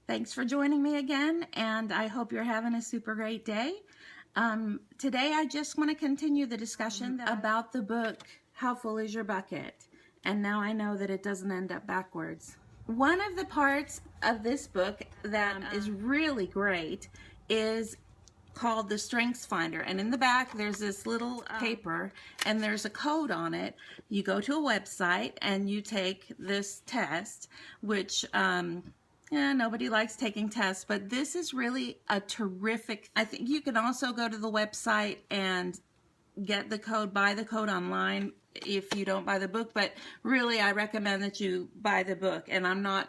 Thanks for joining me again, and I hope you're having a super great day. Today I just want to continue the discussion about the book, How Full Is Your Bucket? And now I know that it doesn't end up backwards. One of the parts of this book that is really great is called the Strengths Finder, and in the back there's this little paper and there's a code on it. You go to a website and you take this test, which nobody likes taking tests, but this is really a terrific. I think you can also go to the website and get the code, buy the code online if you don't buy the book, but really I recommend that you buy the book. And I'm not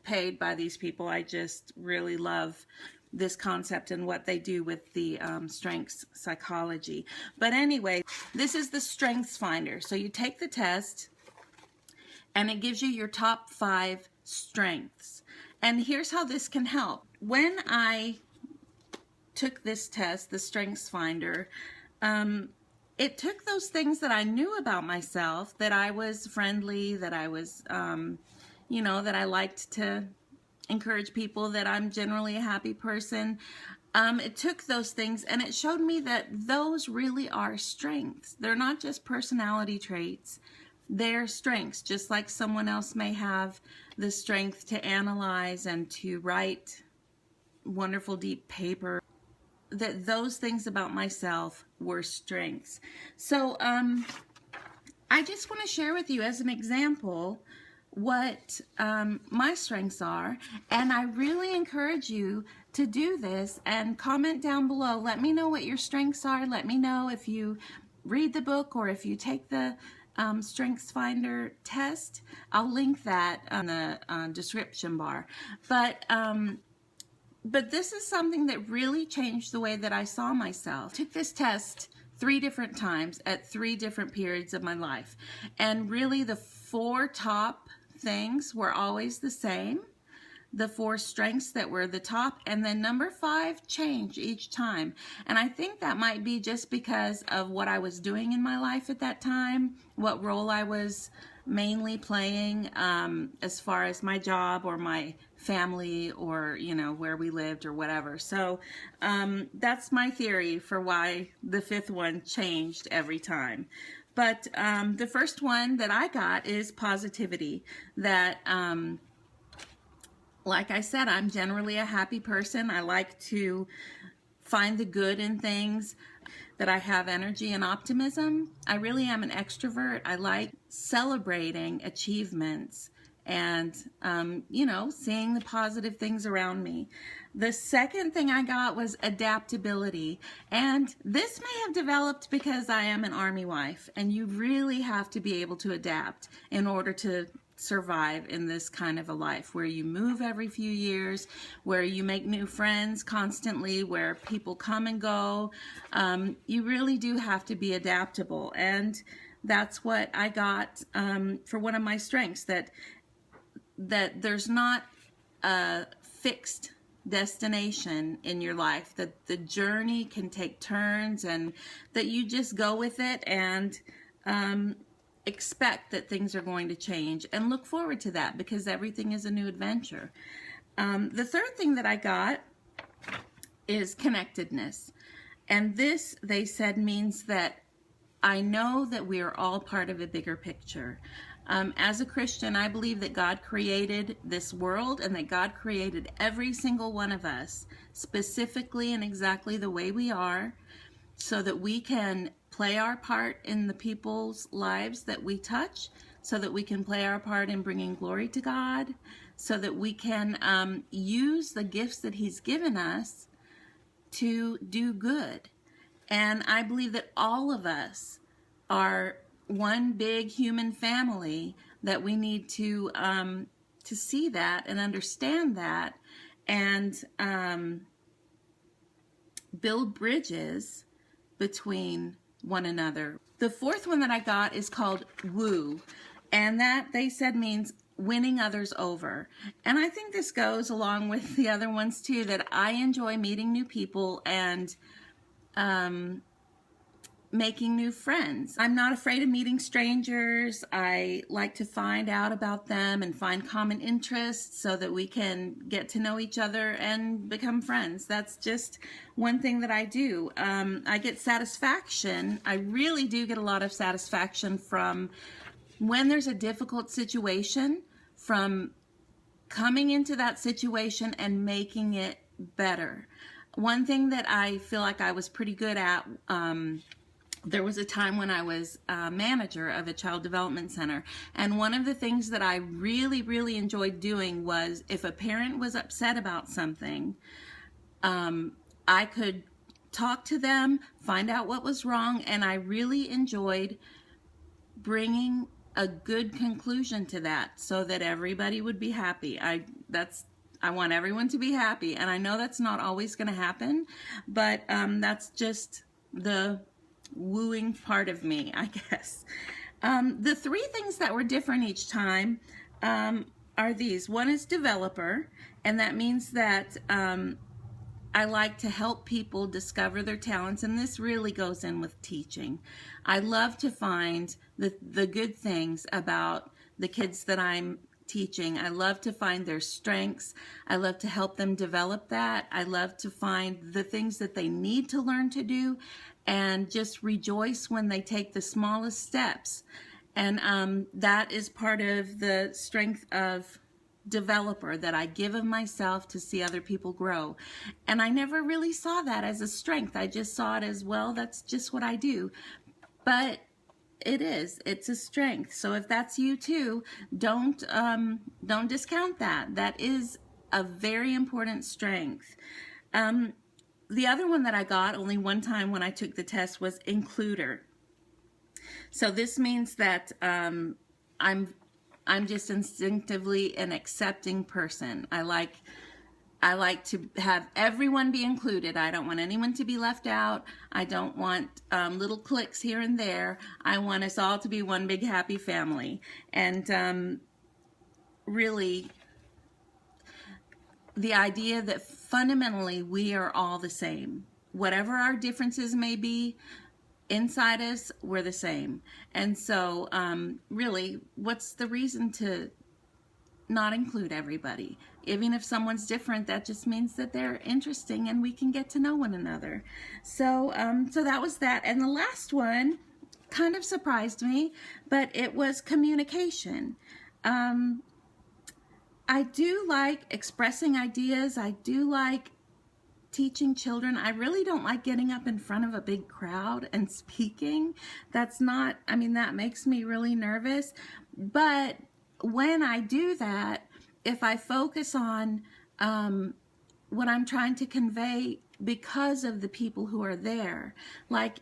paid by these people. I just really love this concept and what they do with the strengths psychology. But anyway, this is the Strengths Finder. So you take the test and it gives you your top 5 strengths. And here's how this can help. When I took this test, the Strengths Finder, it took those things that I knew about myself, that I was friendly, that I was, that I liked to encourage people, that I'm generally a happy person. It took those things and it showed me that those really are strengths. They're not just personality traits. They're strengths, just like someone else may have the strength to analyze and to write wonderful deep paper. That those things about myself were strengths. So I just want to share with you as an example what my strengths are, and I really encourage you to do this and comment down below. Let me know what your strengths are. Let me know if you read the book or if you take the Strengths Finder test. I'll link that on the description bar. But this is something that really changed the way that I saw myself. I took this test 3 different times at 3 different periods of my life, and really the 4 top things were always the same, the 4 strengths that were the top, and then number 5 changed each time. And I think that might be just because of what I was doing in my life at that time, what role I was mainly playing as far as my job or my family or where we lived or whatever. So that's my theory for why the 5th one changed every time. But the first one that I got is positivity. That like I said, I'm generally a happy person. I like to find the good in things, that I have energy and optimism. I really am an extrovert. I like celebrating achievements and, seeing the positive things around me. The second thing I got was adaptability. And this may have developed because I am an Army wife, and you really have to be able to adapt in order to survive in this kind of a life where you move every few years, where you make new friends constantly, where people come and go. You really do have to be adaptable, and that's what I got for one of my strengths, that there's not a fixed destination in your life, that the journey can take turns, and that you just go with it and expect that things are going to change and look forward to that, because everything is a new adventure. The third thing that I got is connectedness. And this, they said, means that I know that we are all part of a bigger picture. As a Christian, I believe that God created this world and that God created every single one of us specifically and exactly the way we are, so that we can play our part in the people's lives that we touch, so that we can play our part in bringing glory to God, so that we can use the gifts that He's given us to do good. And I believe that all of us are one big human family, that we need to see that and understand that, and build bridges between one another. The 4th one that I got is called woo, and that, they said, means winning others over. And I think this goes along with the other ones too, that I enjoy meeting new people and making new friends. I'm not afraid of meeting strangers. I like to find out about them and find common interests so that we can get to know each other and become friends. That's just one thing that I do. I get satisfaction. I really do get a lot of satisfaction from when there's a difficult situation, from coming into that situation and making it better. One thing that I feel like I was pretty good at, there was a time when I was a manager of a child development center, and one of the things that I really enjoyed doing was, if a parent was upset about something, I could talk to them, find out what was wrong, and I really enjoyed bringing a good conclusion to that so that everybody would be happy. I want everyone to be happy, and I know that's not always going to happen, but that's just the wooing part of me, I guess. The three things that were different each time are these. One is developer, and that means that I like to help people discover their talents, and this really goes in with teaching. I love to find the good things about the kids that I'm teaching. I love to find their strengths. I love to help them develop that. I love to find the things that they need to learn to do, and just rejoice when they take the smallest steps. And that is part of the strength of developer, that I give of myself to see other people grow. And I never really saw that as a strength. I just saw it as, well, that's just what I do. But it's a strength. So if that's you too, don't discount that. That is a very important strength. The other one that I got only one time when I took the test was includer. So this means that I'm just instinctively an accepting person. I like to have everyone be included. I don't want anyone to be left out. I don't want little cliques here and there. I want us all to be one big happy family. And really, the idea that fundamentally we are all the same. Whatever our differences may be, inside us, we're the same. And so really, what's the reason to not include everybody? Even if someone's different, that just means that they're interesting and we can get to know one another. So so that was that. And the last one kind of surprised me, but it was communication. I do like expressing ideas. I do like teaching children. I really don't like getting up in front of a big crowd and speaking. That's not, I mean, that makes me really nervous. But when I do that, if I focus on what I'm trying to convey because of the people who are there, like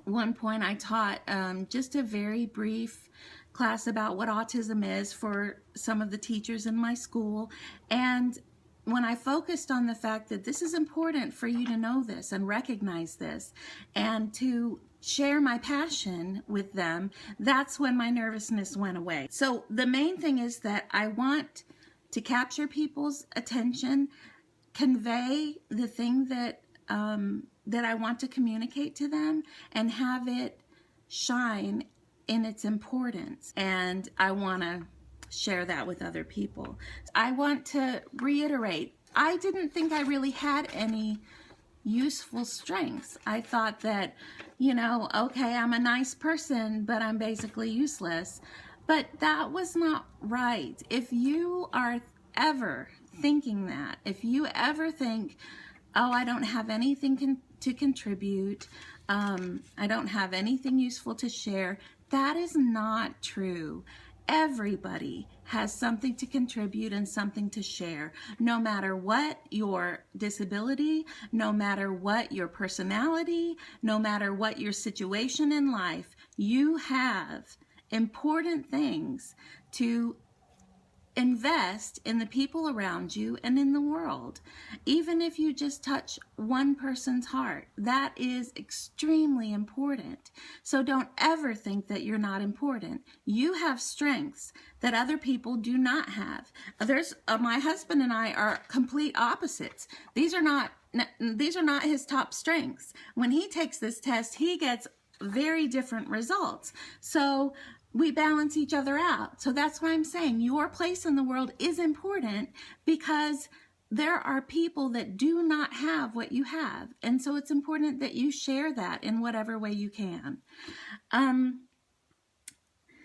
one point I taught just a very brief class about what autism is for some of the teachers in my school, and when I focused on the fact that this is important for you to know this and recognize this and to share my passion with them, that's when my nervousness went away. So the main thing is that I want to capture people's attention, convey the thing that that I want to communicate to them, and have it shine in its importance. And I want to share that with other people. I want to reiterate, I didn't think I really had any useful strengths. I thought that, you know, okay, I'm a nice person, but I'm basically useless. But that was not right. If you are ever thinking that, if you ever think, oh, I don't have anything to contribute, I don't have anything useful to share, that is not true. Everybody has something to contribute and something to share, no matter what your disability, no matter what your personality, no matter what your situation in life. You have important things to invest in the people around you and in the world. Even if you just touch one person's heart, that is extremely important. So don't ever think that you're not important. You have strengths that other people do not have. My husband and I are complete opposites. These are not these are not his top strengths. When he takes this test, he gets very different results. So we balance each other out. So that's why I'm saying your place in the world is important, because there are people that do not have what you have. And so it's important that you share that in whatever way you can.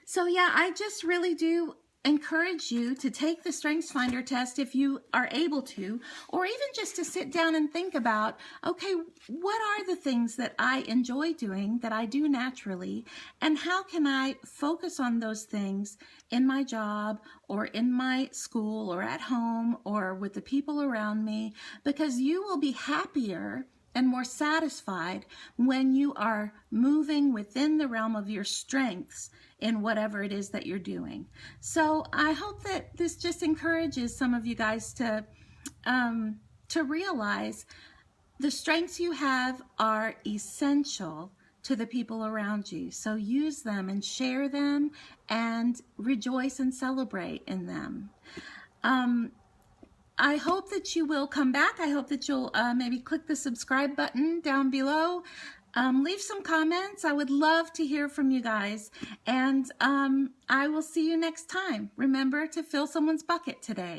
So yeah, I just really do encourage you to take the StrengthsFinder test if you are able to, or even just to sit down and think about, okay, what are the things that I enjoy doing, that I do naturally, and how can I focus on those things in my job or in my school or at home or with the people around me, because you will be happier and more satisfied when you are moving within the realm of your strengths in whatever it is that you're doing. So I hope that this just encourages some of you guys to realize the strengths you have are essential to the people around you. So use them and share them and rejoice and celebrate in them. I hope that you will come back. I hope that you'll maybe click the subscribe button down below. Leave some comments. I would love to hear from you guys. And I will see you next time. Remember to fill someone's bucket today.